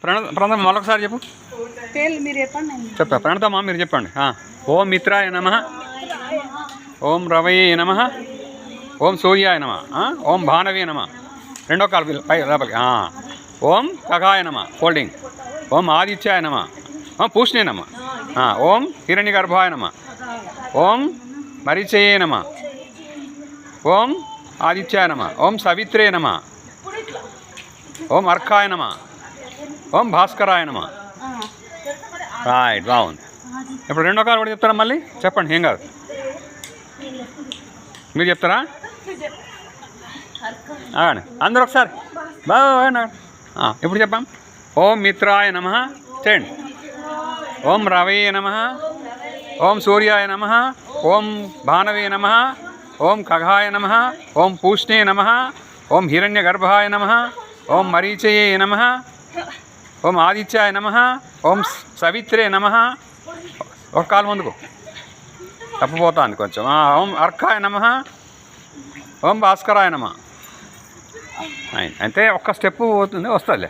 ప్రణతం మరొకసారి చెప్పు. చెప్పా ప్రణతమా మీరు చెప్పండి. ఓం మిత్రాయ నమ, ఓం రవయే నమ, ఓం సూర్యాయ నమ, ఓం భానవే నమ. రెండో కాలు పై లోపలికి. ఓం ఖగాయ నమ ఫోల్డింగ్. ఓం ఆదిత్యాయ నమ, ఓం పూష్ణే నమ, ఓం హిరణ్యగర్భాయ నమ, ఓం మరీచయే నమ, ఓం ఆదిత్యాయ నమ, ఓం సవిత్రే నమ, ఓం అర్కాయ నమ, ఓం భాస్కరాయ నమ. రైట్, బాగుంది. ఇప్పుడు రెండో కాలు కూడా చెప్తారా? మళ్ళీ చెప్పండి, ఏం కాదు. మీరు చెప్తారా? అందరూ ఒకసారి బాగా. ఇప్పుడు చెప్పాం. ఓం మిత్రాయ నమ చేయండి. ఓం రవయే నమ, ఓం సూర్యాయ నమ, ఓం భానవే నమ, ఓం ఖగాయ నమ, ఓం పూష్ణే నమ, ఓం హిరణ్యగర్భాయ నమ, ఓం మరీచయే నమ, ఓం ఆదిత్యాయ నమ, ఓం సవిత్రే నమ. ఒక కాలు ముందుకు తప్పిపోతుంది కొంచెం. ఓం అర్కాయ నమ, ఓం భాస్కరాయ నమ. అయితే ఒక్క స్టెప్పు పోతుంది, వస్తుందిలే.